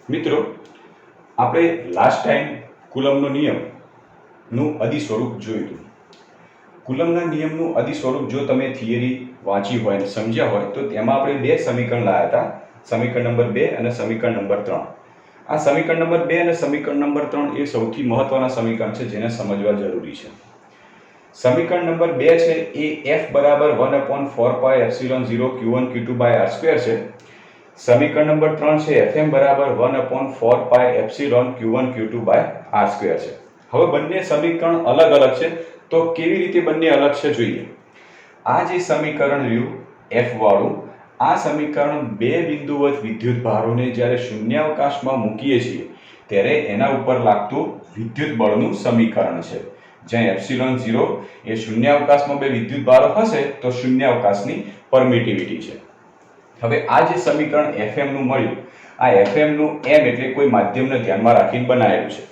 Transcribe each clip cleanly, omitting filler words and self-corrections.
મિત્રો, આપણે last time કુલમનો નિયમનું અદિ સ્વરૂપ જોયું હતું. કુલમના નિયમનું અદિ સ્વરૂપ જો તમે થિયરી વાંચી હોય અને સમજ્યા હોય તો તેમાં આપણે બે સમીકરણ લાવ્યા હતા, સમીકરણ નંબર 2 અને સમીકરણ નંબર 3. આ સમીકરણ નંબર 2 અને સમીકરણ નંબર 3 એ સૌથી મહત્વના સમીકરણ છે જેને સમજવા જરૂરી છે. સમીકરણ નંબર 2 છે એ f બરાબર 1/4 પાઈ epsilon 0 q1 q2 by r² છે. સમીકરણ નંબર 3 છે fm બરાબર 1/4 પાઈ epsilon q1 q2 by r² છે. હવે બંને સમીકરણ અલગ અલગ છે, તો કેવી રીતે બંને અલગ છે જોઈએ. આ જે સમીકરણ રહ્યું f વાળું, આ સમીકરણ બે બિંદુવત વિદ્યુત ભારોને જ્યારે શૂન્યાવકાશમાં મૂકીએ છીએ ત્યારે એના ઉપર લાગતું વિદ્યુત બળનું સમીકરણ છે. જ્યાં એપ્સિલોન 0 એ શૂન્યાવકાશમાં બે વિદ્યુત ભારો હશે તો શૂન્યાવકાશની પરમિટિવિટી છે. હવે આ જે સમીકરણ fm નું મળ્યું, આ fm નું m એટલે કોઈ માધ્યમને ધ્યાનમાં રાખીને બનાવેલું છે.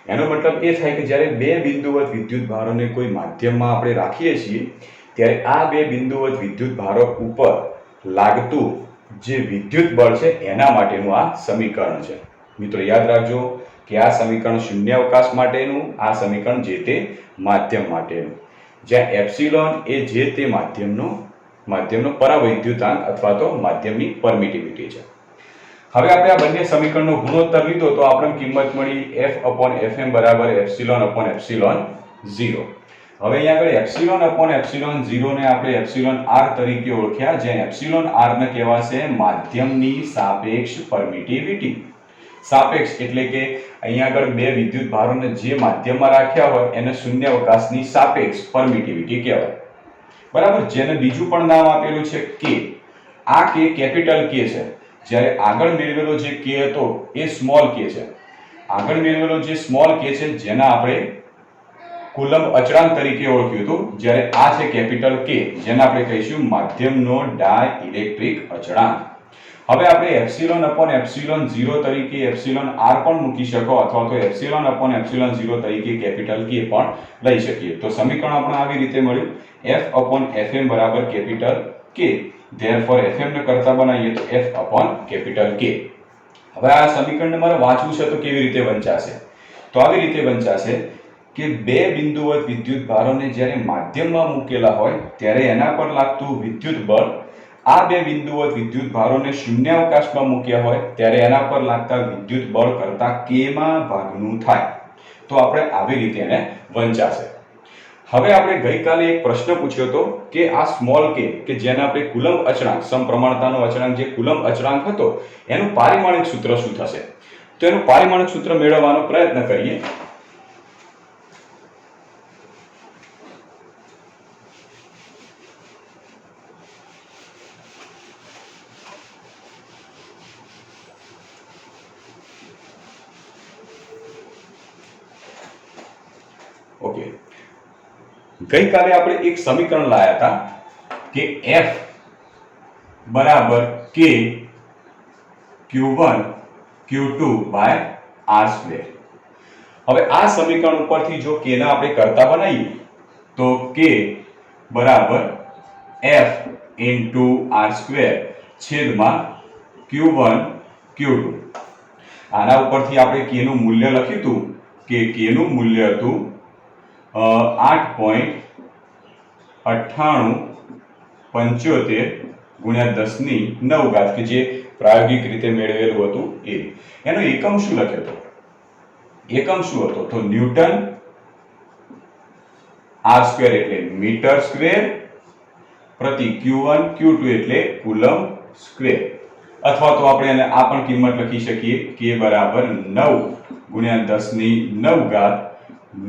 એનો મતલબ એ થાય કે જ્યારે બે બિંદુવત વિદ્યુત ભારોને કોઈ માધ્યમમાં આપણે રાખીએ છીએ ત્યારે આ બે બિંદુવત વિદ્યુત ભારો ઉપર લાગતું જે વિદ્યુત બળ છે એના માટેનું આ સમીકરણ છે. મિત્રો યાદ રાખજો કે આ સમીકરણ શૂન્યાવકાશ માટેનું, આ સમીકરણ જે તે માધ્યમ માટેનું, જ્યાં એપ્સિલોન એ જે તે માધ્યમનો પરાવૈદ્યુતાંક અથવા તો માધ્યમની પરમિટિવિટી છે. હવે આપણે આ બંને સમીકરણનો ગુણોત્તર લીધો તો આપણને કિંમત મળી f/fm બરાબર ε/ε0. હવે અહીંયા આગળ ε/ε0 ને આપણે εr તરીકે ઓળખ્યા, જ્યાં εr ને કહેવાશે માધ્યમની સાપેક્ષ પરમિટિવિટી. સાપેક્ષ એટલે કે અહીંયા આગળ બે વિદ્યુત ભારોને જે માધ્યમમાં રાખ્યા હોય એને શૂન્યાવકાશની સાપેક્ષ પરમિટિવિટી કહેવાય. બરાબર. જેને બીજું પણ નામ આપેલું છે k. આ k કેપિટલ k છે, જ્યારે આગળ મેળવેલો જે k હતો એ સ્મોલ k છે. આગળ મેળવેલો જે સ્મોલ k છે જેના આપણે કુલમ્બ અચળાંક તરીકે ઓળખ્યું હતું, જ્યારે આ છે કેપિટલ k જેને આપણે કહીશું માધ્યમનો ડાઇલેક્ટ્રિક અચળાંક. હવે આપણે ε/ε0 તરીકે εr પણ મૂકી શકો અથવા તો ε/ε0 તરીકે કેપિટલ k પણ લઈ શકીએ. તો સમીકરણ આપણે આવી રીતે મળ્યું f/fm બરાબર કેપિટલ k. ધેરફોર fm ને કરતા બનાવીએ તો f/K. હવે આ સમીકરણને મારે વાંચવું છે તો કેવી રીતે વંચાશે? તો આવી રીતે વંચાશે કે બે બિંદુવત વિદ્યુત ભારોને જ્યારે માધ્યમમાં મૂકેલા હોય ત્યારે એના પર લાગતું વિદ્યુત બળ આ બે બિંદુવત વિદ્યુત ભારોને શૂન્યાવકાશમાં મૂક્યા હોય ત્યારે એના પર લાગતા વિદ્યુત બળ કરતા k માં ભાગનું થાય. તો આપણે આવી રીતે એને વંચાશે. હવે આપણે ગઈકાલે એક પ્રશ્ન પૂછ્યો હતો કે આ સ્મોલ k કે જેને આપણે કુલમ્બ અચળાંક, સમપ્રમાણતાનો અચળાંક જે કુલમ્બ અચળાંક હતો એનું પારિમાણિક સૂત્ર શું થશે? તો એનું પારિમાણિક સૂત્ર મેળવવાનો પ્રયત્ન કરીએ. ઓકે, ગઈકાલે આપણે એક સમીકરણ લાયા હતા કે f બરાબર k q1 q2 by r². હવે આ સમીકરણ ઉપરથી જો k ના આપણે કરતા બનાવીએ તો k બરાબર f r² છેદમાં q1 q2. આના ઉપરથી આપણે k નું મૂલ્ય લખ્યું હતું કે k નું મૂલ્ય હતું 8.9875 ગુણ્યા 10⁹ કે જે પ્રાયોગિક રીતે મેળવેલું હતું એ. એનો એકમ શું લખ્યો હતો? એકમ શું હતો? તો ન્યૂટન r² એટલે મીટર સ્ક્વેર પ્રતિ q1 q2 એટલે કુલમ્બ સ્ક્વેર. અથવા તો આપણે એને આ પણ કિંમત લખી શકીએ k બરાબર 9 ગુણ્યા 10⁹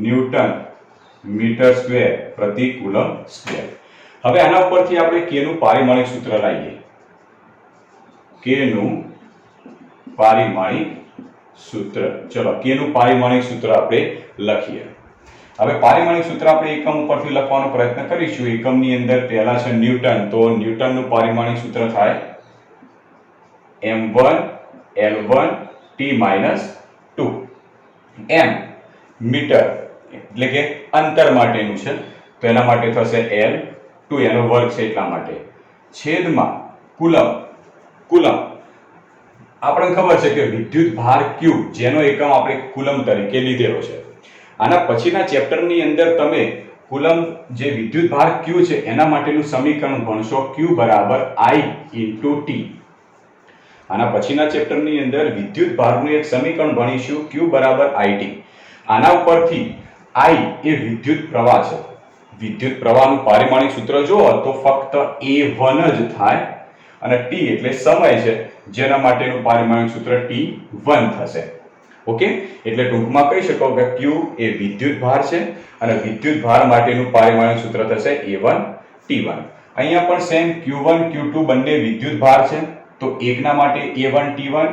ન્યૂટન મીટર સ્ક્વેર પ્રતિ કુલમ્બ સ્ક્વેર. હવે આના ઉપરથી આપણે k નું પારિમાણિક સૂત્ર લાવીએ. k નું પારિમાણિક સૂત્ર, ચલો k નું પારિમાણિક સૂત્ર આપણે લખીએ. હવે પારિમાણિક સૂત્ર આપણે એકમ ઉપરથી લખવાનો પ્રયત્ન કરીશું. એકમની અંદર પહેલા છે ન્યૂટન, તો ન્યૂટનનું પારિમાણિક સૂત્ર થાય m1 l1 t-2. m metre એટલે કે અંતર માટેનું છે તો એના માટે થશે l2 એનો વર્ગ છે એટલા માટે, છેદમાં કુલમ્બ. કુલમ્બ આપણને ખબર છે કે વિદ્યુત ભાર Q જેનો એકમ આપણે કુલમ તરીકે લીધેલો છે. આના પછીના ચેપ્ટરની અંદર તમે કુલમ જે વિદ્યુત ભાર Q છે એના માટેનું સમીકરણ ભણશો Q બરાબર I * T. આના પછીના ચેપ્ટરની અંદર વિદ્યુત ભારનું એક સમીકરણ ભણીશું Q બરાબર IT. આના ઉપરથી I એ વિદ્યુત પ્રવાહ છે. વિદ્યુત પ્રવાહનું પારિમાણિક સૂત્ર જુઓ તો ફક્ત A1 જ થાય અને T એટલે સમય છે જેના માટેનું પારિમાણિક સૂત્ર T1 થશે. ઓકે, એટલે ટૂંકમાં કહી શકો કે Q એ વિદ્યુત ભાર છે અને વિદ્યુત ભાર માટેનું પારિમાણિક સૂત્ર થશે A1 T1. અહીંયા પણ સેમ Q1 Q2 બંને વિદ્યુત ભાર છે તો એકના માટે A1 T1,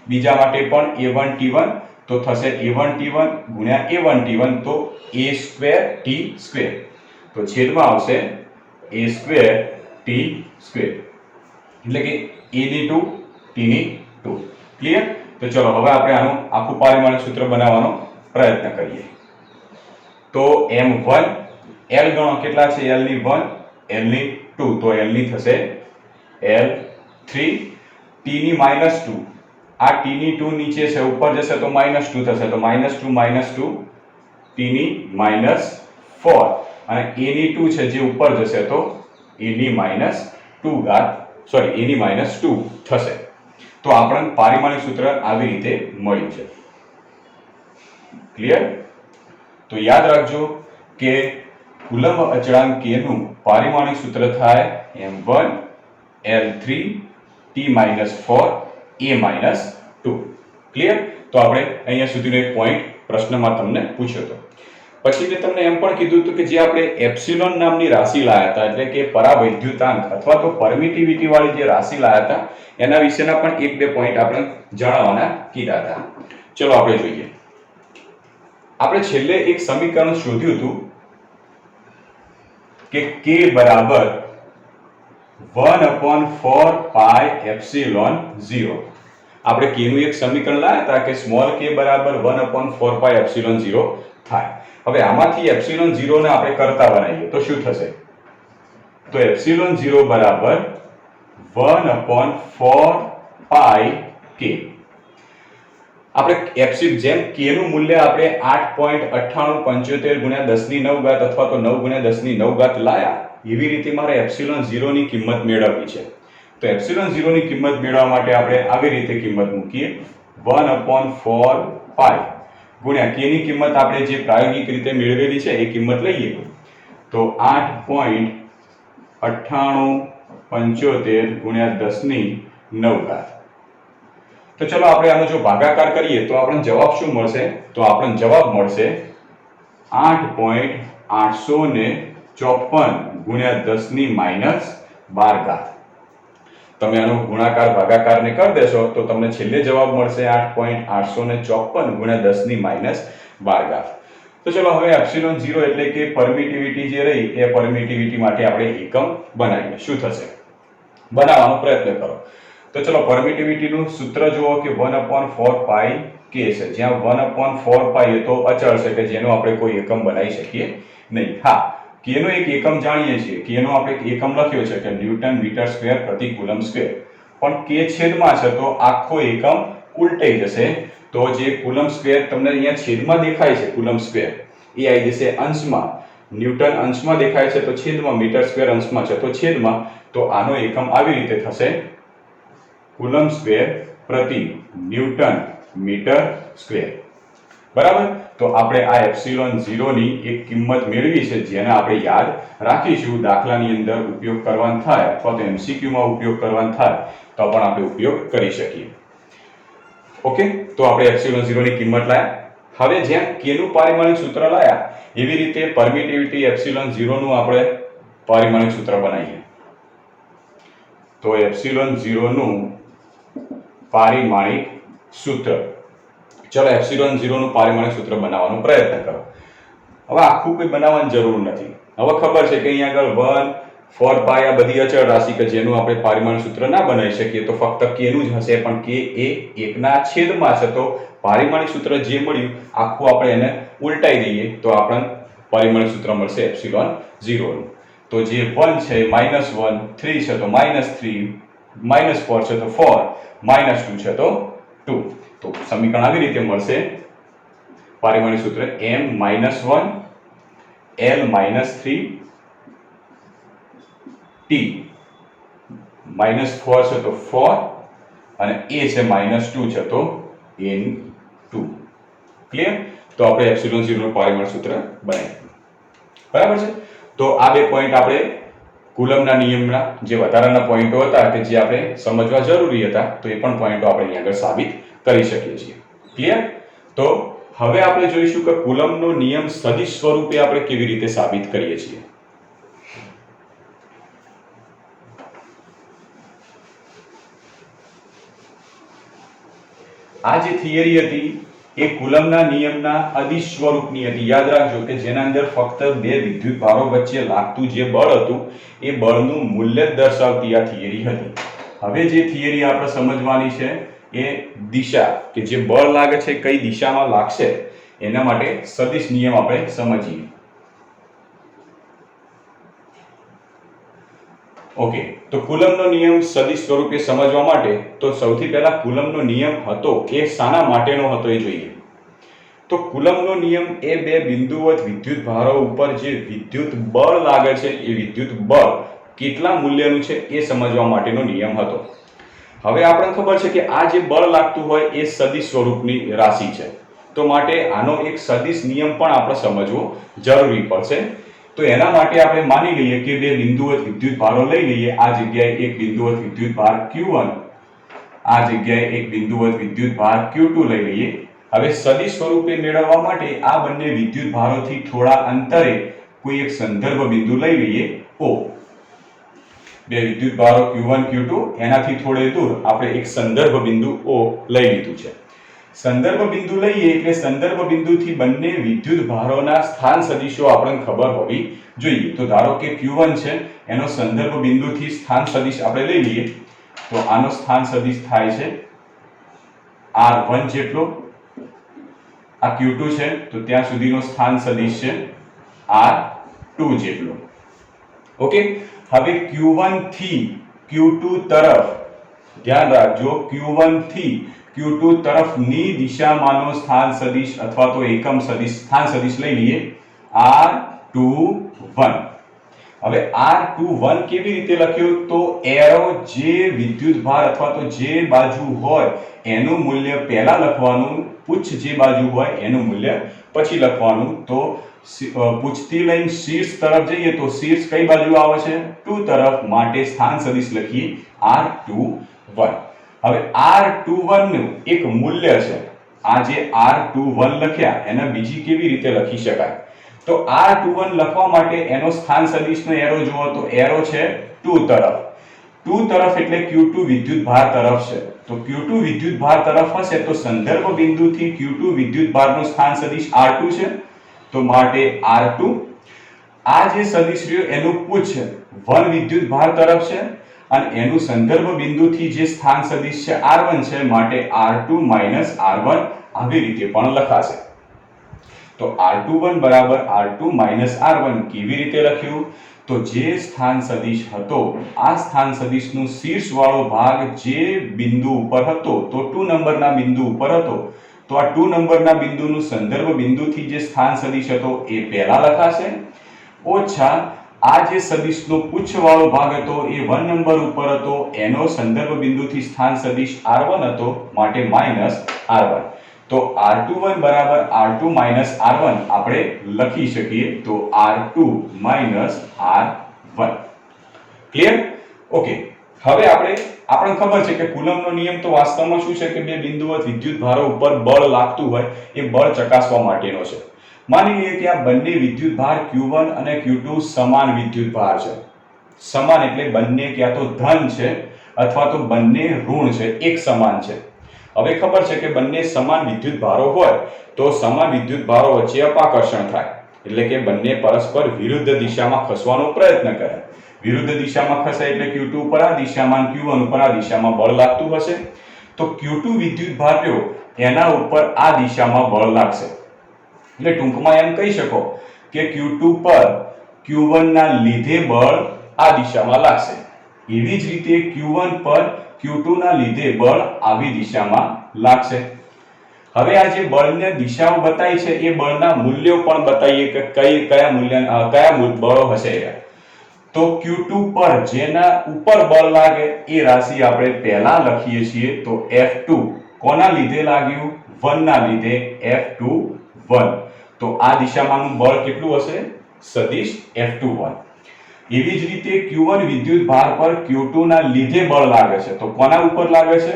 બીજા માટે પણ A1 T1, તો થશે A1 T1 ગુણ્યા A1 T1 તો A² T², તો છેદમાં આવશે A² T², એટલે કે A ની 2 T ની 2. ક્લિયર? તો ચલો હવે આપણે આનું આખું પારિમાણિક સૂત્ર બનાવવાનો પ્રયત્ન કરીએ. તો M1 L ગણો કેટલા છે? L ની 1, L ની 2, તો L ની થશે L3, T ની -2, આ T ની 2 નીચે છે ઉપર જશે તો -2 થશે, તો -2 T ની -4 અને A ની 2 છે જે ઉપર જશે તો A ની -2 A ની -2 થશે. તો આપણને પારિમાણિક સૂત્ર આવી રીતે મળ્યું છે. ક્લિયર? તો યાદ રાખજો કે કુલમ્બ અચળાંક K નું પારિમાણિક સૂત્ર થાય M1 L3 T-4 A-2. Clear? તો આપણે અહીંયા સુધીનો એક પોઈન્ટ પ્રશ્નમાં તમને પૂછ્યો હતો. પછી મેં તમને એમ પણ કીધું હતું કે જે આપણે એપ્સિલોન નામની રાશિ લાયા હતા, એટલે કે પરાવૈદ્યુતાંક અથવા તો પરમિટિવિટી વાળી જે રાશિ લાયા હતા એના વિશેના પણ એક બે પોઈન્ટ આપણે જણાવવાના કીધા હતા. ચલો આપણે જોઈએ. આપણે છેલ્લે એક સમીકરણ શોધ્યું હતું કે K બરાબર 1/4 પાઈ એપ્સિલોન 0. આપણે K નું એક સમીકરણ લાયા હતા કે સ્મોલ k બરાબર 1/4 પાઈ એપ્સિલોન 0 થાય. હવે આમાંથી એપ્સિલોન 0 ને આપણે કરતા બનાવીએ તો શું થશે? તો એપ્સિલોન 0 બરાબર 1/4 પાઈ k. આપણે જેમ k નું મૂલ્ય આપણે 8.9875 ગુણ્યા 10⁹ અથવા તો 9 ગુણ્યા 10⁹ લાયા, એવી રીતે મારે એપ્સિલોન 0 ની કિંમત મેળવવી છે. તો એપ્સિલોન 0 ની કિંમત મેળવવા માટે આપણે આવી રીતે કિંમત મૂકીએ 1/4 પાઈ ગુણ્યા k ની કિંમત આપણે જે પ્રાયોગિક રીતે મેળવેલી છે એ કિંમત લઈએ તો 8.9875 ગુણ્યા 10⁹. તો ચલો આપણે આનો જો ભાગાકાર કરીએ તો આપણને જવાબ શું મળશે? તો આપણને જવાબ મળશે 8.854 ગુણ્યા 10⁻12. તમે આનો ગુણાકાર ભાગાકારને કરી દેશો તો તમને છેલ્લે જવાબ મળશે 8.854 ગુણ્યા 10⁻12. તો ચલો હવે એપ્સિલોન 0 એટલે કે પરમિટિવિટી જે રહી એ પરમિટિવિટી માટે આપણે એકમ બનાવીએ. શું થશે? બનાવવાનો પ્રયત્ન કરો. તો ચલો પરમિટિવિટી નું સૂત્ર જુઓ કે 1/4 પાઈ k છે, જ્યાં 1/4 પાઈ એ તો અચળ છે કે જેનો આપણે કોઈ એકમ બનાવી શકીએ નહીં. હા, k નો એક એકમ જાણીએ છીએ, k નો આપણે એકમ લખ્યો છે કે ન્યૂટન મીટર સ્ક્વેર પ્રતિ કુલમ સ્ક્વેર, પણ k છેદમાં છે તો આખો એકમ ઉલટાઈ જશે. તો જે કુલમ સ્ક્વેર તમને અહીંયા છેદમાં દેખાય છે, કુલમ સ્ક્વેર એ આવી જશે અંશમાં, ન્યૂટન અંશમાં દેખાય છે તો છેદમાં, મીટર સ્ક્વેર અંશમાં છે તો છેદમાં. તો આનો એકમ આવી રીતે થશે કુલમ સ્ક્વેર પ્રતિ ન્યૂટન મીટર સ્ક્વેર. બરાબર? તો આપણે આ એપ્સિલોન 0 ની એક કિંમત મેળવી છે જેને આપણે યાદ રાખીશું. દાખલાની અંદર ઉપયોગ કરવાનો થાય અથવા તો MCQ માં ઉપયોગ કરવાનો થાય તો પણ આપણે ઉપયોગ કરી શકીએ. ઓકે, તો આપણે એપ્સિલોન 0 ની કિંમત લાયા. હવે જેમ k નું પારિમાણિક સૂત્ર લાયા એવી રીતે પરમિટિવિટી એપ્સિલોન 0 નું આપણે પારિમાણિક સૂત્ર બનાવીએ. તો એપ્સિલોન 0 નું પારિમાણિક સૂત્ર. ચલો એપ્સિલોન 0 નું પારિમાણિક સૂત્ર બનાવવાનો પ્રયત્ન કરો. હવે આખું કોઈ બનાવવાની જરૂર નથી. હવે ખબર છે કે અહીંયા આગળ 1/4 પાઈ આ બધી અચળ રાશિ કે જેનું આપણે પારિમાણિક સૂત્ર ના બનાવી શકીએ તો ફક્ત k નું જ હશે, પણ k એ 1 ના છેદમાં છે તો પારિમાણિક સૂત્ર જે મળ્યું આખું આપણે એને ઉલટાઈ દઈએ તો આપણને પારિમાણિક સૂત્ર મળશે એપ્સિલોન 0 નું. તો જે 1 છે -1, 3 છે તો -3, -4 છે તો 4, -2 છે તો 2. તો સમીકરણ આવી રીતે મળશે. પારિમાણિક સૂત્ર m-1 l-3 t, -4 છે તો 4 અને a છે -2 છે તો n2. ક્લિયર? તો આપણે એપ્સિલોન 0 નું પારિમાણિક સૂત્ર બનાવ્યું. બરાબર છે? તો આ બે પોઈન્ટ આપણે કુલમના નિયમના જે વધારાના પોઈન્ટો હતા કે જે આપણે સમજવા જરૂરી હતા, તો એ પણ પોઈન્ટો આપણે અહીં આગળ સાબિત કરી શકીએ છીએ. ક્લિયર? તો હવે આપણે જોઈશું કે કુલમનો નિયમ સદિશ સ્વરૂપે આપણે કેવી રીતે સાબિત કરીએ છીએ. આ જે થિયરી હતી એ કુલમના નિયમના અદિશ સ્વરૂપની હતી. યાદ રાખજો કે જેના અંદર ફક્ત બે વિદ્યુત ભારો વચ્ચે લાગતું જે બળ હતું એ બળનું મૂલ્ય જ દર્શાવતી આ થિયરી હતી. હવે જે થિયરી આપણે સમજવાની છે એ દિશા, કે જે બળ લાગે છે કઈ દિશામાં લાગશે એના માટે સદિશ નિયમ આપણે સમજીએ. ઓકે, તો કુલમનો નિયમ સદિશ સ્વરૂપે સમજવા માટે તો સૌથી પહેલા કુલમનો નિયમ હતો એ શાના માટેનો હતો એ જોઈએ. તો કુલમનો નિયમ એ બે બિંદુવત વિદ્યુત ભારો ઉપર જે વિદ્યુત બળ લાગે છે એ વિદ્યુત બળ કેટલા મૂલ્યનું છે એ સમજવા માટેનો નિયમ હતો. હવે આપણને ખબર છે કે આ જે બળ લાગતું હોય એ સદિશ સ્વરૂપની રાશિ છે, તો માટે આનો એક સદિશ નિયમ પણ આપણે સમજવો જરૂરી પડશે. તો એના માટે આપણે માની લઈએ કે બે બિંદુવત વિદ્યુત ભારો લઈ લઈએ. આ જગ્યાએ એક બિંદુવત વિદ્યુત ભાર Q1, આ જગ્યાએ એક બિંદુવત વિદ્યુત ભાર Q2 લઈ લઈએ. હવે સદિશ સ્વરૂપે મેળવવા માટે આ બંને વિદ્યુત ભારોથી થોડા અંતરે કોઈ એક સંદર્ભ બિંદુ લઈ લઈએ O. બે વિદ્યુત ભારો Q1 Q2 એનાથી થોડે દૂર આપણે એક સંદર્ભ બિંદુ O લઈ લીધું છે. સંદર્ભ બિંદુ લઈએ એટલે સંદર્ભ બિંદુથી બંને વિદ્યુત ભારોના સ્થાન સદિશો આપણને ખબર હોવી જોઈએ. તો ધારો કે Q1 છે એનો સંદર્ભ બિંદુથી સ્થાન સદિશ આપણે લઈ લઈએ તો આનો સ્થાન સદિશ થાય છે R1 જેટલો. આ Q2 છે તો ત્યાં સુધીનો સ્થાન સદિશ છે R2 જેટલો. ઓકે, હવે Q1 થી Q2 તરફ ધ્યાન રાખજો, Q1 થી Q2 તરફની દિશામાંનો સ્થાન સદિશ અથવા તો એકમ સદિશ સ્થાન સદિશ લઈ લઈએ R21. હવે R21 કેવી રીતે લખ્યો? તો એરો જે વિદ્યુત ભાર અથવા તો જે બાજુ હોય એનું મૂલ્ય પહેલા લખવાનું, પુચ્છ જે બાજુ હોય એનું મૂલ્ય પછી લખવાનું. તો પુચ્છથી લઈને શીર્ષ તરફ જઈએ તો શીર્ષ કઈ બાજુ આવે છે? 2 તરફ, માટે સ્થાન સદિશ લખીએ R21. હવે R21 નું એક મૂલ્ય છે. આ જે R21 લખ્યા એને બીજી કેવી રીતે લખી શકાય? તો R21 લખવા માટે એનો સ્થાન સદિશનો એરો જુઓ તો એરો છે 2 તરફ. 2 તરફ એટલે Q2 વિદ્યુત ભાર તરફ છે. તો Q2 વિદ્યુત ભાર તરફ હશે તો સંદર્ભ બિંદુથી Q2 વિદ્યુત ભારનું સ્થાન સદિશ R2 છે, તો માટે R2. આ જે સદિશ રહ્યો એનું પુચ્છ 1 વિદ્યુત ભાર તરફ છે અને એનું સંદર્ભ બિંદુથી જે સ્થાન સદિશ છે R1 છે, માટે R2 - R1 આવી રીતે પણ લખાશે. તો R21 બરાબર R2 - R1 કેવી રીતે લખ્યું? તો જે સ્થાન સદિશ હતો આ સ્થાન સદિશનું શીર્ષ વાળો ભાગ જે બિંદુ ઉપર હતો તો 2 નંબરના બિંદુ ઉપર હતો, તો આ 2 નંબરના બિંદુનું સંદર્ભ બિંદુથી જે સ્થાન સદિશ હતો એ પહેલા લખાશે, ઓછા આ જે સદિશનો પુચ્છવાળો ભાગ હતો એ 1 નંબર ઉપર હતો એનો સંદર્ભ બિંદુથી સ્થાન સદિશ R1 હતો, માટે -R1. તો R21 બરાબર R2 - R1 આપણે લખી શકીએ. તો R2 - R1. ક્લિયર? ઓકે, હવે આપણને ખબર છે કે કુલમનો નિયમ તો વાસ્તવમાં શું છે કે બે બિંદુવત વિદ્યુત ભારો ઉપર બળ લાગતું હોય એ બળ ચકાસવા માટેનો છે. માની લઈએ કે આ બંને વિદ્યુત ભાર Q1 અને Q2 સમાન વિદ્યુત ભાર છે. સમાન એટલે બંને ક્યાં તો ધન છે અથવા તો બંને ઋણ છે, એક સમાન છે. હવે ખબર છે કે બંને સમાન વિદ્યુત ભારો હોય તો સમાન વિદ્યુત ભારો વચ્ચે અપાકર્ષણ થાય, એટલે કે બંને પરસ્પર વિરુદ્ધ દિશામાં ખસવાનો પ્રયત્ન કરે. વિરુદ્ધ દિશામાં ખસે એટલે Q2 ઉપર આ દિશામાં, Q1 ઉપર આ દિશામાં બળ લાગતું હશે. તો Q2 વિદ્યુત ભાર રહ્યો એના ઉપર આ દિશામાં બળ લાગશે. એટલે ટૂંકમાં એમ કહી શકો કે Q2 પર Q1 ના લીધે બળ આ દિશામાં લાગશે. એવી જ રીતે Q1 પર Q2 ના લીધે બળ આવી દિશામાં લાગશે. હવે આ જે બળની દિશાઓ બતાવી છે એ બળના મૂલ્યો પણ બતાવીએ કે કયા બળો હશે. તો Q2 પર જેના ઉપર બળ લાગે એ રાશિ આપણે પહેલા લખીએ છીએ. તો F2 કોના લીધે લાગ્યું? 1 ના લીધે F21. તો આ દિશામાંનું બળ કેટલું હશે? સદિશ F21. એવી જ રીતે Q1 વિદ્યુત ભાર પર Q2 ના લીધે બળ લાગે છે. તો કોના ઉપર લાગે છે?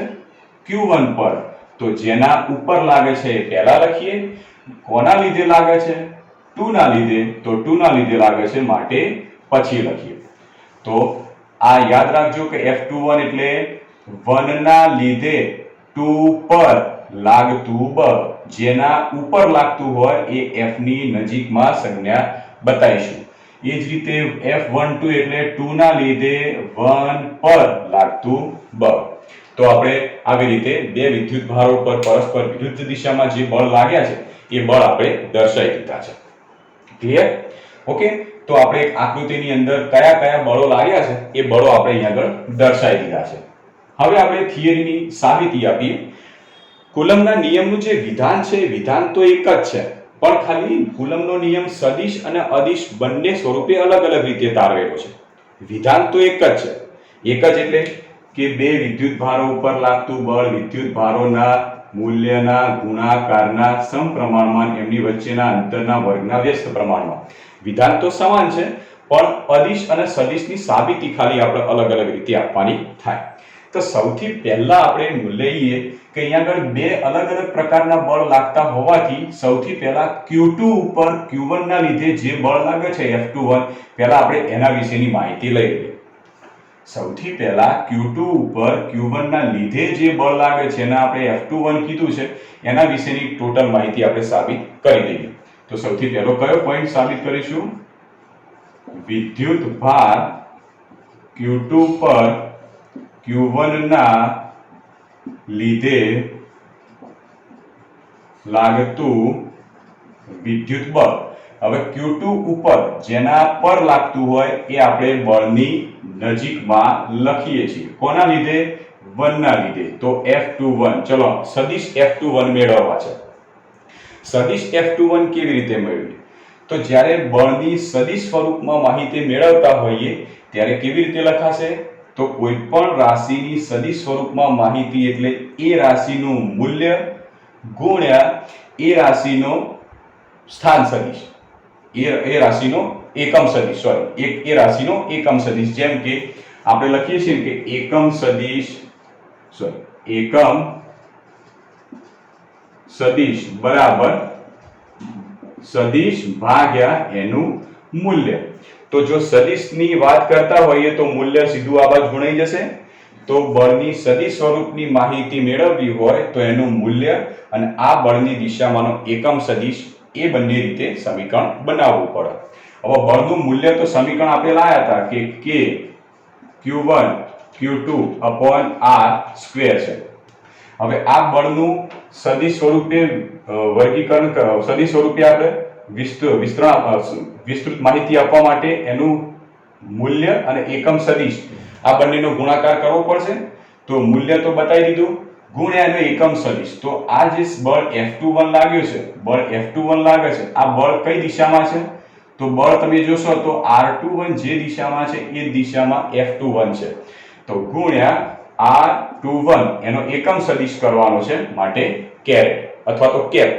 Q1 પર. તો જેના ઉપર લાગે છે એ પહેલા લખીએ. કોના લીધે લાગે છે? 2 ના લીધે. તો 2 ના લીધે લાગે છે માટે પછી લખીએ. તો આ યાદ રાખજો કે F21 એટલે 1 ના લીધે 2 પર લાગતું બળ. જેના ઉપર લાગતું હોય એ F ની નજીકમાં સંજ્ઞા બતાવીશું. એ જ રીતે F12 એટલે 2 ના લીધે 1 પર લાગતું બળ. તો આપણે આવી રીતે બે વિદ્યુત ભારો પર પરસ્પર વિરુદ્ધ દિશામાં જે બળ લાગ્યા છે એ બળ આપણે દર્શાવી દીધા છે. ક્લિયર? ઓકે. તો આપણે એક આકૃતિની અંદર કયા કયા બળો લાગ્યા છે એ બળો આપણે અહીં આગળ દર્શાવી દીધા છે. હવે આપણે થિયરીની સાબિતી આપીએ. કુલમ્બના નિયમનું જે વિધાન છે એ વિધાન તો એક જ છે, પણ ખાલી કુલમ્બનો નિયમ સદિશ અને અદિશ બંને સ્વરૂપે અલગ અલગ રીતે તારવેલો છે. વિધાન તો એક જ છે. એક જ એટલે કે બે વિદ્યુત ભારો ઉપર લાગતું બળ વિદ્યુત ભારોના મૂલ્યના ગુણાકારના સમપ્રમાણમાં એમની વચ્ચેના અંતરના વર્ગના વ્યસ્ત પ્રમાણમાં. વિધાન તો સમાન છે, પણ અદિશ અને સદિશની સાબિતી ખાલી આપણે અલગ અલગ રીતે આપવાની થાય. તો સૌથી પહેલા આપણે લઈએ કે અહીંયા આગળ બે અલગ અલગ પ્રકારના બળ લાગતા હોવાથી સૌથી પહેલા Q2 ઉપર Q1 ના લીધે જે બળ લાગે છે F21, પહેલા આપણે એના વિશેની માહિતી લઈ લઈએ. સૌથી પહેલા Q2 ઉપર Q1 ના લીધે જે બળ લાગે છે એને આપણે F21 કીધું છે, એના વિશેની ટોટલ માહિતી આપણે સાબિત કરી દઈએ. તો સૌથી પહેલો કયો પોઈન્ટ સાબિત કરીશું? વિદ્યુત ભાર Q2 પર Q1 ના લીધે લાગતું વિદ્યુત બળ. હવે Q2 ઉપર જેના પર લાગતું હોય એ આપણે બળની નજીકમાં લખીએ છીએ. કોના લીધે? 1 ના લીધે. તો F21. ચલો સદિશ F21 મેળવવા છે. સદિશ F21 કેવી રીતે મેળવીએ? તો જ્યારે બળની સદિશ સ્વરૂપમાં માહિતી મેળવતા હોઈએ ત્યારે કેવી રીતે લખાશે? તો કોઈ પણ રાશિની સદિશ સ્વરૂપમાં માહિતી એટલે એ રાશિનું મૂલ્ય ગુણ્યા એ રાશિનો સ્થાન સદિશ, એ રાશિનો એકમ સદિશ, સોરી એ રાશિનો એકમ સદિશ. જેમ કે આપણે લખીએ છીએ કે એકમ સદિશ બરાબર સદિશ ભાગ્યા એનું મૂલ્ય. તો જો સદિશની વાત કરતા હોઈએ તો મૂલ્ય સીધું આ બાજુ ગુણાઈ જશે. તો બળની સદિશ સ્વરૂપની માહિતી મેળવવી હોય તો એનું મૂલ્ય અને આ બળની દિશામાંનો એકમ સદિશ એ બંને રીતે સમીકરણ બનાવવું પડે. હવે બળનું મૂલ્ય તો સમીકરણ આપણે લાયા હતા કે K Q1 Q2 upon R square છે. હવે આ બળનું સદિશ સ્વરૂપે વર્ગીકરણ સદિશ સ્વરૂપે આપણે વિસ્તૃત માહિતી આપવા માટે એનું મૂલ્ય અને એકમ સદિશ આ બંનેનો ગુણાકાર કરવો પડશે. તો મૂલ્ય તો બતાવી દીધું, ગુણ્યા એનો એકમ સદિશ. તો આ જે બળ F21 લાગ્યું છે, બળ F21 લાગે છે, આ બળ કઈ દિશામાં છે? તો બળ તમે જોશો તો R21 જે દિશામાં છે એ દિશામાં F21 છે. તો ગુણ્યા R21 એનો એકમ સદિશ કરવાનો છે માટે કેરેટ અથવા તો કેપ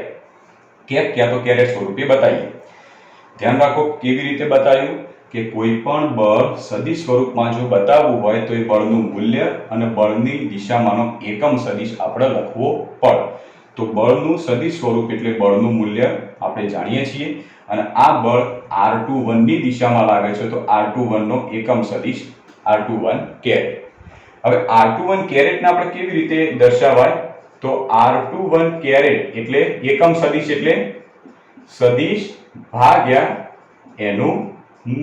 ક્યાં તો કેરેટ સ્વરૂપે બતાવીએ. ધ્યાન રાખો કેવી રીતે બતાવ્યું કે કોઈ પણ બળ સદિશ સ્વરૂપમાં જો બતાવવું હોય તો એ બળનું મૂલ્ય અને બળની દિશામાંનો એકમ સદિશ આપણે લખવો પડે. તો બળનું સદિશ સ્વરૂપ એટલે બળનું મૂલ્ય આપણે જાણીએ છીએ અને આ બળ R21 ની દિશામાં લાગે છે તો R21 નો એકમ સદિશ R21 કેરેટ. હવે R21 કેરેટને આપણે કેવી રીતે દર્શાવાય? તો R21 કેરેટ એટલે એકમ સદિશ એટલે સદિશ ભાગ્યા એનું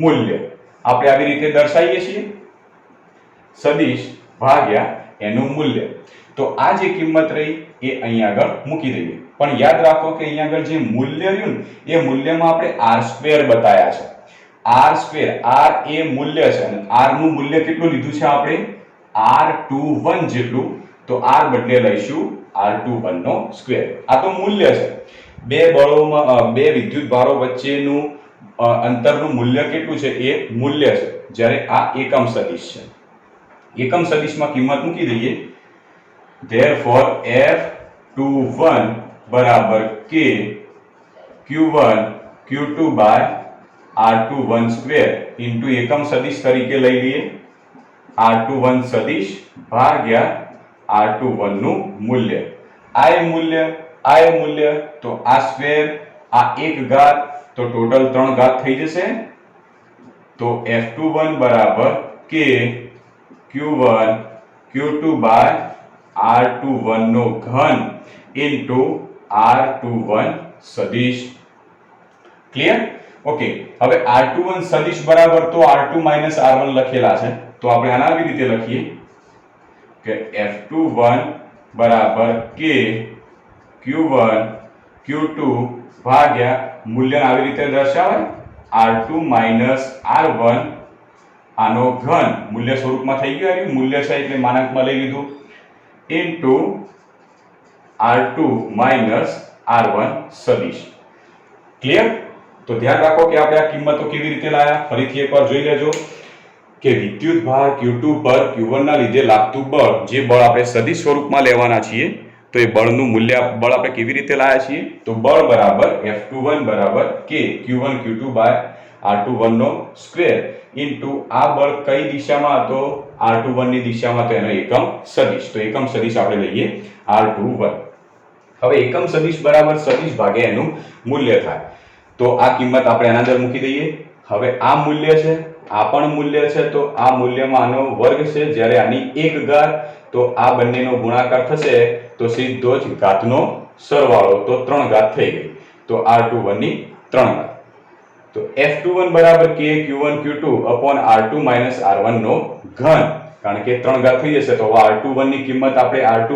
મૂલ્ય. આપણે આવી રીતે દર્શાવીએ છીએ, સદિશ ભાગ્યા એનું મૂલ્ય. તો આ જે કિંમત રહી એ અહીં આગળ મૂકી દઈએ. પણ યાદ રાખો કે અહીં આગળ જે મૂલ્ય રહ્યું ને એ મૂલ્યમાં આપણે R² બતાયા છે. આર સ્ક્વેર, આર એ મૂલ્ય છે અને આર નું મૂલ્ય કેટલું લીધું છે આપણે R21 જેટલું, તો આર બદલે લઈશું R21 નો સ્ક્વેર. આ તો મૂલ્ય છે. બે બળોમાં બે વિદ્યુત ભારો વચ્ચેનું અંતરનું મૂલ્ય કેટલું છે એ મૂલ્ય છે, જ્યારે આ એકમ સદિશ છે. એકમ સદિશમાં કિંમત મૂકી દઈએ. therefore F21 બરાબર K Q1 Q2 by R21 square into એકમ સદિશ તરીકે લઈ લઈએ R21 સદિશ ભાગ્યા R21 નું મૂલ્ય. આ એ મૂલ્ય તો આ સ્ક્વેર, આ એક ઘાત, તો ટોટલ 3 ઘાત થઈ જશે. તો F21 બરાબર K Q1 Q2 by R21 નો ઘન ઇન્ટુ R21 સદિશ. ક્લિયર? ઓકે. હવે R21 સદિશ બરાબર તો R2 R1 લખેલા છે, તો આપણે આને આવી રીતે લખીએ કે F21 બરાબર K Q1 Q2 ભાગ્યા મૂલ્યને આવી રીતે દર્શાવાય R2 R1 આનો ઘન, મૂલ્ય સ્વરૂપમાં થઈ ગયું. આ મૂલ્ય છે એટલે માનાંકમાં લઈ લીધું ઇન્ટુ R2 R1 સદિશ. ક્લિયર? તો ધ્યાન રાખો કે આપણે આ કિંમતો કેવી રીતે લાયા. ફરીથી એકવાર જોઈ લેજો કે વિદ્યુત ભાર Q2 પર Q1 ના લીધે લાગતું બળ, જે બળ આપણે સદિશ સ્વરૂપમાં લેવાના છીએ, તો એ બળનું મૂલ્ય બળ આપણે કેવી રીતે લાયા છીએ. તો બળ બરાબર F21 બરાબર K Q1 Q2 by R21 નો સ્ક્વેર ઇન્ટુ આ બળ કઈ દિશામાં હતો, R21 ની દિશામાં, તો એનો એકમ સદિશ. તો એકમ સદિશ આપણે લઈએ R21. હવે એકમ સદિશ બરાબર સદિશ ભાગ્યા એનું મૂલ્ય થાય. તો આ કિંમત આપણે આના અંદર મૂકી દઈએ. હવે આ મૂલ્ય છે, આ પણ મૂલ્ય છે, તો આ મૂલ્યમાં આનો વર્ગ છે, જ્યારે આની એક ઘાત, તો આ બંનેનો ગુણાકાર થશે તો સીધો જ ઘાતનો સરવાળો, તો 3 ઘાત થઈ ગઈ. તો R21 ની 3 ઘાત. તો F21 બરાબર K Q1 Q2 upon R2 R1 નો ઘન, કારણ કે 3 ઘાત થઈ જશે, તો R21 ની કિંમત આપણે R2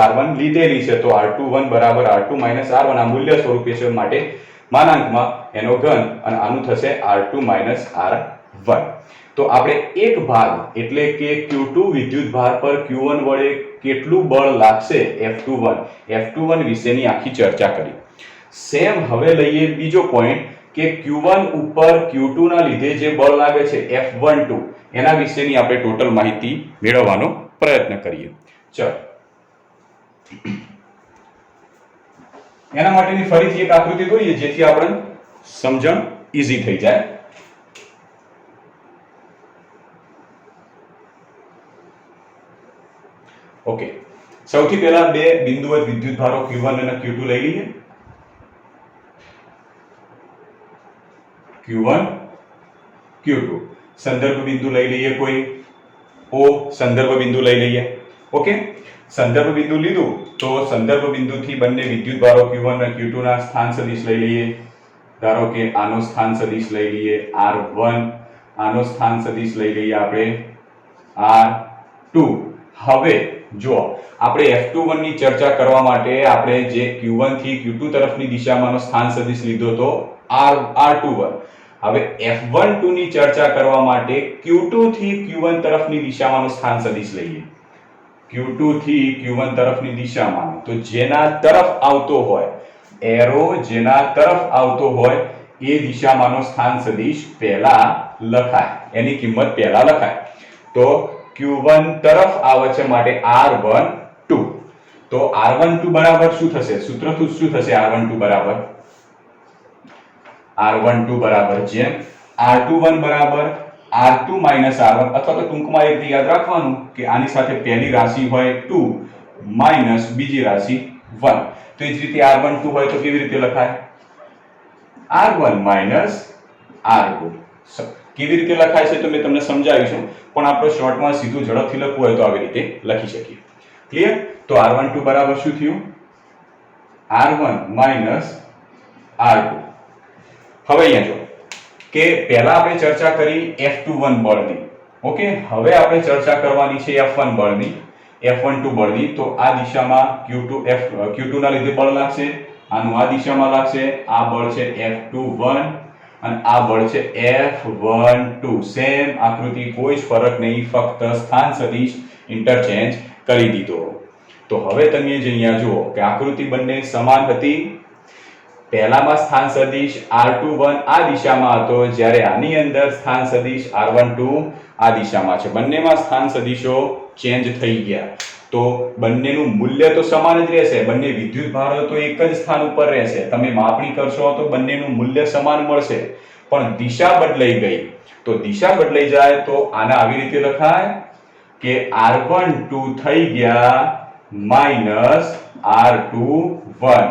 R1 લીધેલી છે, તો R21 બરાબર R2 R1 આ મૂલ્ય સ્વરૂપે છે, માટે માનાંકમાં એનો ઘન, અને આનું થશે R2 R1. તો આપણે એક ભાગ એટલે કે Q2 વિદ્યુત ભાર પર Q1 વડે કેટલું બળ લાગશે F21 વિશેની આખી ચર્ચા કરી. સેમ હવે લઈએ બીજો પોઈન્ટ કે Q1 ઉપર Q2 ના લીધે જે બળ લાગે છે F12, એના વિશેની આપણે ટોટલ માહિતી મેળવવાનો પ્રયત્ન કરીએ. ચલો, એના માટેની ફરીથી એક આકૃતિ દોરીએ, જેથી આપણે સમજણ ઈઝી થઈ જાય. ઓકે, સૌથી પહેલા બે બિંદુવત વિદ્યુત ભારો Q1 અને Q2 લઈ લઈએ. Q1 Q2 સંદર્ભ બિંદુ લઈ લઈએ, કોઈ O સંદર્ભ બિંદુ લઈ લઈએ. ઓકે, સંદર્ભ બિંદુ લીધું તો સંદર્ભ બિંદુથી બંને વિદ્યુત ભારો Q1 અને Q2 ના સ્થાન સદિશ લઈ લઈએ. ધારો કે આનો સ્થાન સદિશ લઈ લઈએ R1, આનો સ્થાન સદિશ લઈ લઈએ આપણે R2. હવે જો આપણે F21 ની ચર્ચા કરવા માટે આપણે જે Q1 થી Q2 તરફની દિશામાંનો સ્થાન સદિશ લીધો તો R21. હવે F12 ની ચર્ચા કરવા માટે Q2 થી Q1 તરફની દિશામાંનો સ્થાન સદિશ લઈએ. Q2 થી Q1 તરફની દિશામાં, તો જેના તરફ આવતો હોય, એરો જેના તરફ આવતો હોય એ દિશામાંનો સ્થાન સદિશ પહેલા લખાય, એની કિંમત પહેલા લખાય. તો Q1 તરફ આવે છે માટે R12. તો R12 બરાબર શું થશે? સૂત્રથી શું થશે? R12 બરાબર જેમ R21 બરાબર R2 R1, અથવા તો ટૂંકમાં એક યાદ રાખવાનું કે આની સાથે પહેલી રાશિ હોય 2 માઈનસ બીજી રાશિ 1. તો એ જ રીતે R12 હોય તો કેવી રીતે લખાય? R1 minus R2. કેવી રીતે લખાય છે તો મેં તમને સમજાવીશું, પણ આપણે શોર્ટમાં સીધું ઝડપથી લખવું હોય તો આવી રીતે લખી શકીએ. ક્લિયર? તો R12 બરાબર શું થયું? R1 minus R2. હવે અહીંયા જો કે પહેલા આપણે ચર્ચા કરી F21 બળની. ઓકે, હવે આપણે ચર્ચા કરવાની છે F1 બળની, F12 બળની. તો આ દિશામાં Q2 ના લીધે બળ લાગશે, આનું આ દિશામાં લાગશે. આ બળ છે F21 અને આ બળ છે F12. સેમ આકૃતિ, કોઈ જ ફરક નહીં, ફક્ત સ્થાન સદિશ ઇન્ટરચેન્જ કરી દીધો. તો હવે તમે જે અહીંયા જુઓ કે આકૃતિ બંને સમાન હતી. પહેલામાં સ્થાન સદિશ R21 આ દિશામાં હતો, જ્યારે આની અંદર સ્થાન સદિશ R12 આ દિશામાં છે. બંનેમાં સ્થાન સદિશો ચેન્જ થઈ ગયા. તો બંનેનું મૂલ્ય તો સમાન જ રહેશે, બંને વિદ્યુત ભારો તો એક જ સ્થાન ઉપર રહેશે. તમે માપણી કરશો તો બંનેનું મૂલ્ય સમાન મળશે, પણ દિશા બદલાઈ ગઈ. તો દિશા બદલાઈ જાય તો આને આવી રીતે લખાય કે R12 થઈ ગયા -R21.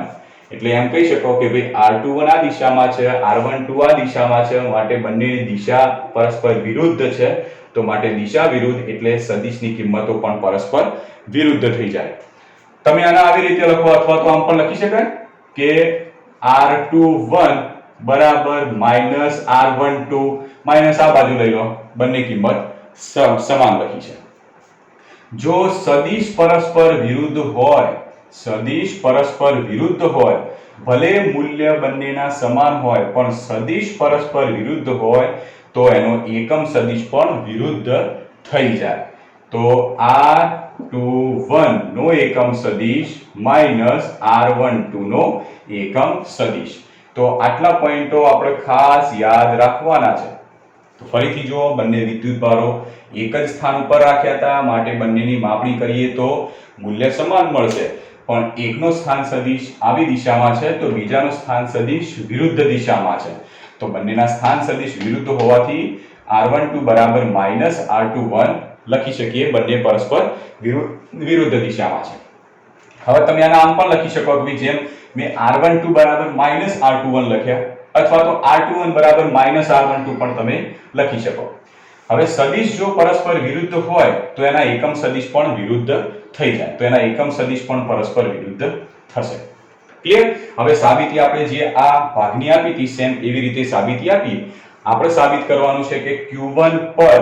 એટલે એમ કહી શકો કે ભાઈ R21 આ દિશામાં છે, R12 આ દિશામાં છે, માટે બંનેની દિશા પરસ્પર વિરુદ્ધ છે. તો માટે દિશા વિરુદ્ધ એટલે સદિશની કિંમતો પણ પરસ્પર વિરુદ્ધ થઈ જાય. તમે આને આવી રીતે લખો, અથવા તો આમ પણ લખી શકાય કે R21 બરાબર -R12 માઈનસ આ બાજુ લઈ લો, બંને કિંમત સમાન લખી છે. જો સદિશ પરસ્પર વિરુદ્ધ હોય, સદિશ પરસ્પર વિરુદ્ધ હોય, ભલે મૂલ્ય બંનેના સમાન હોય, પણ સદિશ પરસ્પર વિરુદ્ધ હોય તો એનો એકમ સદિશ પણ વિરુદ્ધ થઈ જાય. તો R21 નો એકમ સદિશ માઈનસ R12 નો એકમ સદિશ. તો આટલા પોઈન્ટો આપણે ખાસ યાદ રાખવાના છે. તો ફરીથી જુઓ, બંને વિદ્યુત ભારો એક જ સ્થાન ઉપર રાખ્યા હતા, માટે બંનેની માપણી કરીએ તો મૂલ્ય સમાન મળશે. પણ એકનો સ્થાન સદિશ આવી દિશામાં છે તો બીજાનો સ્થાન સદિશ વિરુદ્ધ દિશામાં છે. તો બંનેના સ્થાન સદિશ વિરુદ્ધ હોવાથી R12 બરાબર -R21 લખી શકીએ, બંને પરસ્પર વિરુદ્ધ દિશામાં છે. હવે તમે આને આમ પણ લખી શકો કે જેમ મેં R12 બરાબર -R21 લખ્યા, અથવા તો R21 બરાબર -R12 પણ તમે લખી શકો. હવે સદિશ જો પરસ્પર વિરુદ્ધ હોય તો એના એકમ સદિશ પણ વિરુદ્ધ થઈ જાય. તો એના એકમ સદિશ પણ પરસ્પર વિરુદ્ધ થશે. ક્લિયર? હવે સાબિતી આપણે જે આ ભાગની આપી હતી સેમ એવી રીતે સાબિતી આપી. આપણે સાબિત કરવાનું છે કે Q1 પર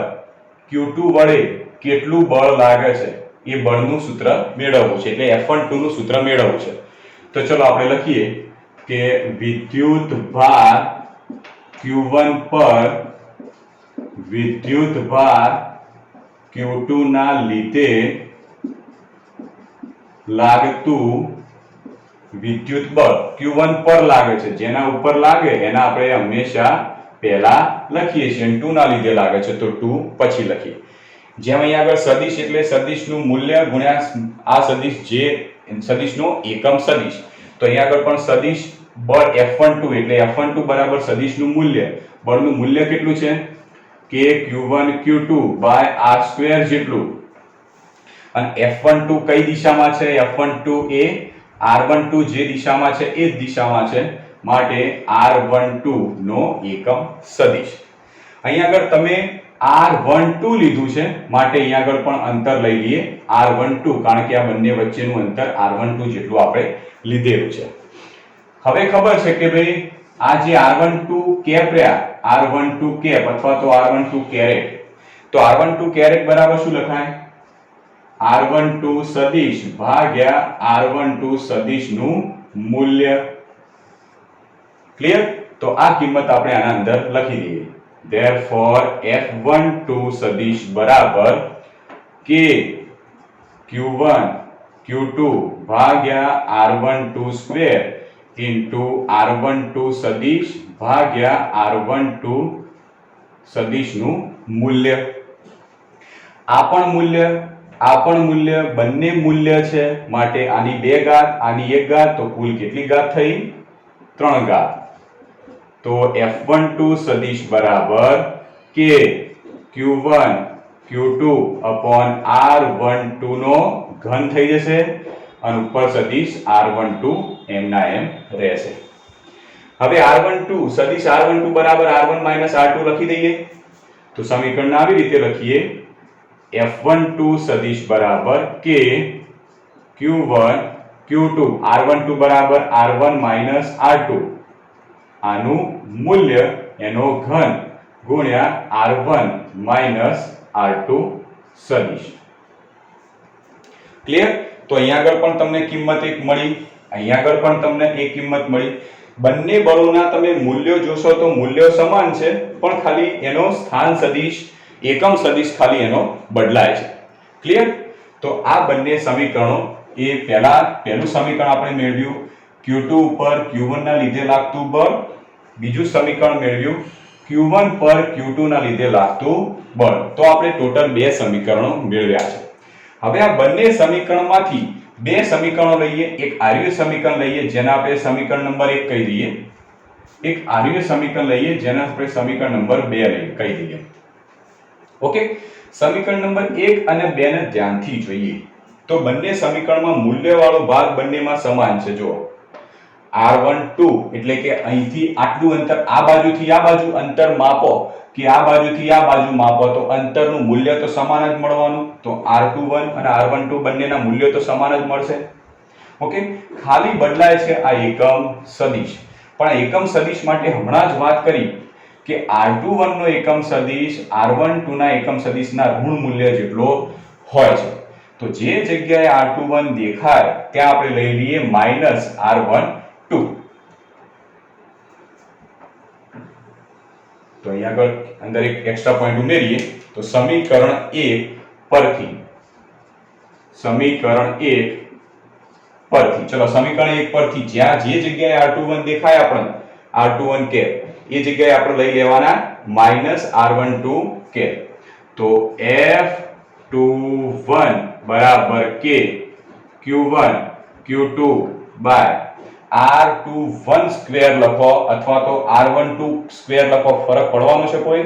Q2 વડે કેટલું બળ લાગે છે, એ બળનું સૂત્ર મેળવવું છે, એટલે F12 નું સૂત્ર મેળવવું છે. તો ચલો આપણે લખીએ કે વિદ્યુત ભાર Q1 પર વિદ્યુત ભાર Q2 ના લીધે લાગતું વિદ્યુત બળ Q1 પર લાગે છે, જેના ઉપર લાગે એના આપણે હંમેશા પહેલા લખીએ છીએ, અને 2 ના લીધે લાગે છે તો 2 પછી લખીએ. જેમ અહીંયા આગળ સદિશ એટલે સદિશનું મૂલ્ય ગુણ્યા આ સદિશ, જે સદિશનો એકમ સદિશ. તો અહીંયા આગળ પણ સદિશ બળ F12 એટલે F12 બરાબર સદિશનું મૂલ્ય, બળનું મૂલ્ય કેટલું છે કે Q1 Q2 બાય R² જેટલું. અને F12 કઈ દિશામાં છે? F12 એ R12 જે દિશામાં છે એ જ દિશામાં છે, માટે R12 નો એકમ સદિશ. અહીંયા આગળ તમે R12 લીધું છે, માટે અહીંયા આગળ પણ અંતર લઈ લઈએ R12, કારણ કે આ બંને વચ્ચેનું અંતર R12 જેટલું આપણે લીધેલું છે. હવે ખબર છે કે ભાઈ આ જે R12 કેપ રહ્યા, R12 કેપ અથવા તો R12 કેરેટ, તો R12 કેરેટ બરાબર શું લખાય? R12 સદિશ ભાગ્યા R12 સદિશનું મૂલ્ય. ક્લિયર? તો આ કિંમત આપણે આના અંદર લખી દઈએ. therefore F12 સદિશ બરાબર K Q1 Q2 ભાગ્યા R12 સ્ક્વેર ઇન્ટુ R12 સદિશ ભાગ્યા R12 સદિશનું મૂલ્ય. આ પણ મૂલ્ય બંને મૂલ્ય છે, માટે આની 2 ઘાત આની 1 ઘાત, તો કુલ કેટલી ઘાત થઈ? 3 ઘાત. તો F12 સદિશ બરાબર K Q1 Q2 upon R12 નો ઘન થઈ જશે, અને ઉપર સદિશ R12 એમના એમ રહેશે. હવે R12 સદિશ R12 બરાબર R1 R2 લખી દઈએ. તો સમીકરણ આવી રીતે લખીએ, F12 સદિશ બરાબર K Q1 Q2 R12 બરાબર R1 R2, આનું મૂલ્ય એનો ઘન ગુણ્યા R1 R2 સદિશ. ક્લિયર? તો અહીંયા આગળ પણ તમને કિંમત એક મળી, અહીંયા આગળ પણ તમને એક કિંમત મળી. બંને બળોના તમે મૂલ્યો જોશો તો મૂલ્યો સમાન છે, પણ ખાલી એનો સ્થાન સદિશ એકમ સદિશ ખાલી એનો બદલાય છે. ક્લિયર? તો આ બંને સમીકરણો, એ પહેલું સમીકરણ આપણે મેળવ્યું Q2 ઉપર Q1 ના લીધે લાગતું બળ, બીજું સમીકરણ મેળવ્યું Q1 પર Q2 ના લીધે લાગતું બળ. તો આપણે ટોટલ બે સમીકરણો મેળવ્યા છે. હવે આ બંને સમીકરણમાંથી બે સમીકરણો લઈએ, એક આર્ય સમીકરણ લઈએ જેને આપણે સમીકરણ નંબર 1 કહી દઈએ, એક આર્ય સમીકરણ લઈએ જેને આપણે સમીકરણ નંબર 2 કહી દઈએ. ઓકે, સમીકરણ નંબર 1 અને 2 ને ધ્યાનથી જોઈએ તો બંને સમીકરણમાં મૂલ્યવાળો ભાગ બંનેમાં સમાન છે. જો R12 એટલે કે અહીંથી આટલું અંતર, આ બાજુથી આ બાજુ અંતર માપો કે આ બાજુથી આ બાજુ માપો તો અંતરનું મૂલ્ય તો સમાન જ મળવાનું. તો R21 અને R12 બંનેના મૂલ્યો તો સમાન જ મળશે. ઓકે, ખાલી બદલાય છે આ એકમ સદિશ. પણ એકમ સદિશ માટે હમણાં જ વાત કરી કે R21 નો એકમ સદિશ R12 ના એકમ સદિશના ઋણ મૂલ્ય જેટલો હોય છે. તો જે જગ્યાએ R21 દેખાય ત્યાં આપણે લઈ લઈએ -R12. તો અહીંયા આગળ અંદર એક એક્સ્ટ્રા પોઈન્ટ ઉમેરીએ તો સમીકરણ 1 પરથી, સમીકરણ 1 પરથી, ચલો સમીકરણ 1 પરથી જ્યાં જે જગ્યાએ R21 દેખાય આપણને R21 કે એ જગ્યાએ આપણે લઈ લેવાના -R12 કે. તો F21 બરાબર કે Q1 Q2 by R21 square લખો અથવા તો R12 સ્ક્વેર લખો, ફરક પડવાનો છે કોઈ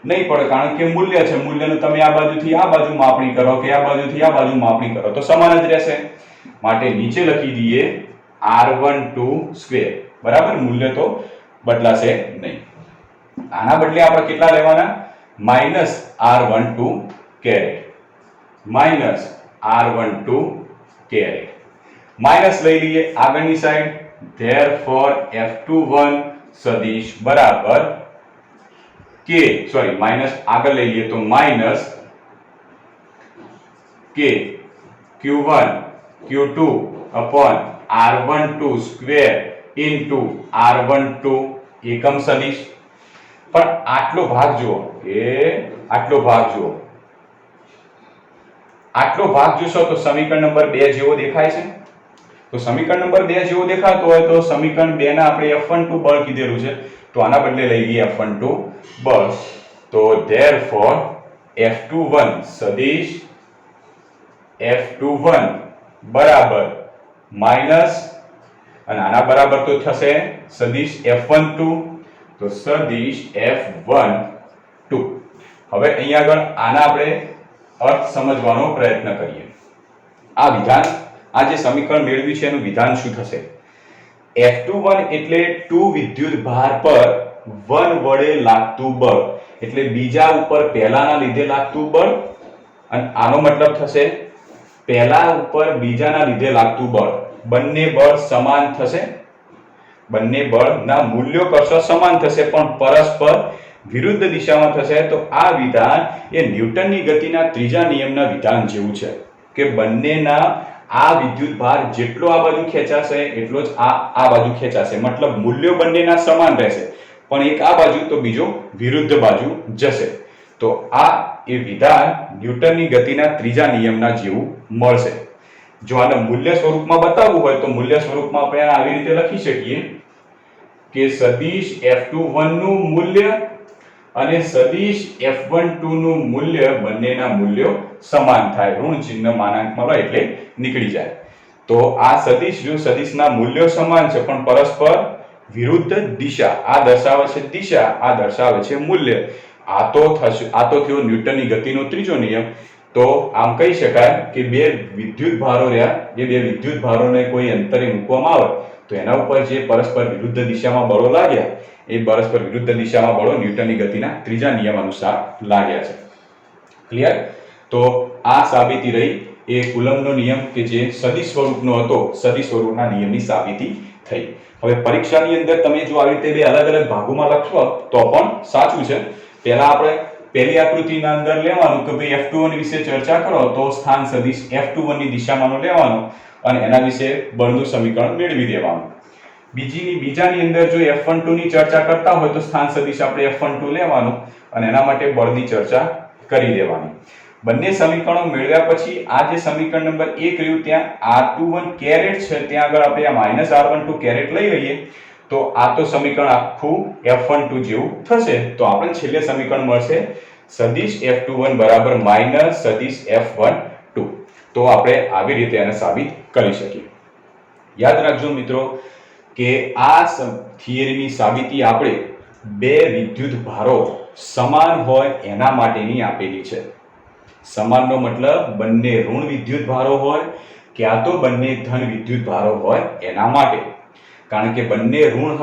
નહીં પડે, કારણ કે મૂલ્ય છે. મૂલ્યનું તમે આ બાજુથી આ બાજુ માપણી કરો કે આ બાજુથી આ બાજુ માપણી કરો તો સમાન જ રહેશે. માટે નીચે લખી દઈએ R12 સ્ક્વેર બરાબર, મૂલ્ય તો બદલાશે નહીં. આના બદલે આપણે કેટલા લેવાના? -R12 caret, -R12 caret. Minus લઈ લઈએ આગળની સાઈડ. therefore F21 સદિશ બરાબર કે, સોરી માઈનસ આગળ લઈ લઈએ તો માઈનસ કે Q1 Q2 upon R12 square into R12 એકમ સદિશ. પણ આટલો ભાગ જુઓ, આટલો ભાગ જુઓ, આટલો ભાગ જોશો તો સમીકરણ નંબર 2 જેવો દેખાય છે. તો સમીકરણ નંબર 2 જેવો દેખાતો હોય તો સમીકરણ 2 ના આપણે F12 બળ કીધેલું છે, તો આના બદલે લઈ લઈએ F12 બળ. તો therefore F21 સદિશ F21 બરાબર માઈનસ, અને આના બરાબર તો થશે સદિશ F12, તો સદિશ F12. હવે અહીંયા આગળ આના આપણે અર્થ સમજવાનો પ્રયત્ન કરીએ. આ વિધાન, આ જે સમીકરણ મેળવ્યું છે એનું વિધાન શું થશે? F21 એટલે 2 વિદ્યુત ભાર પર 1 વડે લાગતું બળ, એટલે બીજા ઉપર પહેલાના લીધે લાગતું બળ, અને આનો મતલબ થશે પહેલા ઉપર બીજાના લીધે લાગતું બળ. બંને બળ સમાન થશે, બંને બળના મૂલ્યો કરશો સમાન થશે પણ પરસ્પર વિરુદ્ધ દિશામાં થશે. તો આ વિધાન એ ન્યૂટનની ગતિના ત્રીજા નિયમના વિધાન જેવું છે કે બંનેના આ વિદ્યુત ભાર જેટલો આ બાજુ ખેંચાશે એટલો જ આ બાજુ ખેંચાશે. મતલબ મૂલ્યો બંનેના સમાન રહેશે, પણ એક આ બાજુ તો બીજો વિરુદ્ધ બાજુ જશે. તો આ એ વિધાન ન્યૂટનની ગતિના ત્રીજા નિયમના જેવું મળશે. જો આને મૂલ્ય સ્વરૂપમાં બતાવવું હોય તો મૂલ્ય સ્વરૂપમાં આપણે આવી રીતે લખી શકીએ કે સદિશ F21 નું મૂલ્ય અને સદિશ F12 નું મૂલ્ય, બંનેના મૂલ્યો સમાન થાય. ઋણ ચિહ્ન માનાંકમાં હોય એટલે નીકળી જાય. તો આ સદિશ, જો સદિશના મૂલ્યો સમાન છે પણ પરસ્પર વિરુદ્ધ દિશા, આ દર્શાવે છે દિશા, આ દર્શાવે છે મૂલ્ય. આ તો થયો ન્યૂટનની ગતિનો ત્રીજો નિયમ. તો આમ કહી શકાય કે બે વિદ્યુત ભારો રહ્યા, એ બે વિદ્યુત ભારોને કોઈ અંતરે મૂકવામાં આવે તો એના ઉપર જે પરસ્પર વિરુદ્ધ દિશામાં બળો લાગ્યા, એ પરસ્પર વિરુદ્ધ દિશામાં બળો ન્યૂટનની ગતિના ત્રીજા નિયમ અનુસાર લાગ્યા છે. ક્લિયર? તો આ સાબિતી રહી એ કુલમ્બનો નિયમ કે જે સદિશ સ્વરૂપનો હતો, સદિશ સ્વરૂપના નિયમની સાબિતી થઈ. હવે પરીક્ષાની અંદર તમે જો આવી રીતે બે અલગ અલગ ભાગોમાં લખશો તો પણ સાચું છે. પહેલા આપણે પહેલી આકૃતિના અંદર લેવાનું કે ભાઈ F21 વિશે ચર્ચા કરો તો સ્થાન સદિશ F21 ની દિશામાંનો લેવાનો અને એના વિશે બળનું સમીકરણ મેળવી દેવાનું. બીજાની અંદર જો F12 ની ચર્ચા કરતા હોય તો સ્થાન સદિશ આપણે F12 લેવાનું અને એના માટે બળની ચર્ચા કરી દેવાની. બંને સમીકરણો મેળવ્યા પછી આ જે સમીકરણ નંબર 1 રહ્યું ત્યાં R21 કેરેટ છે ત્યાં આગળ આપણે આ -R12 કેરેટ લઈ લઈએ તો આ તો સમીકરણ આખું F12 જેવું થશે. તો આપણે છેલ્લે સમીકરણ મળશે સદિશ F21 બરાબર માઈનસ સદિશ F12. તો આપણે આવી રીતે એને સાબિત કરી શકીએ. યાદ રાખજો મિત્રો કે આ થિયરીની સાબિતી આપણે બે વિદ્યુત ભારો સમાન હોય એના માટેની આપેલી છે. સમાનનો મતલબ બંને ઋણ વિદ્યુત ભારો હોય કે આ તો બંને ધન વિદ્યુત ભારો હોય એના માટે. કારણ કે બંને ઋણ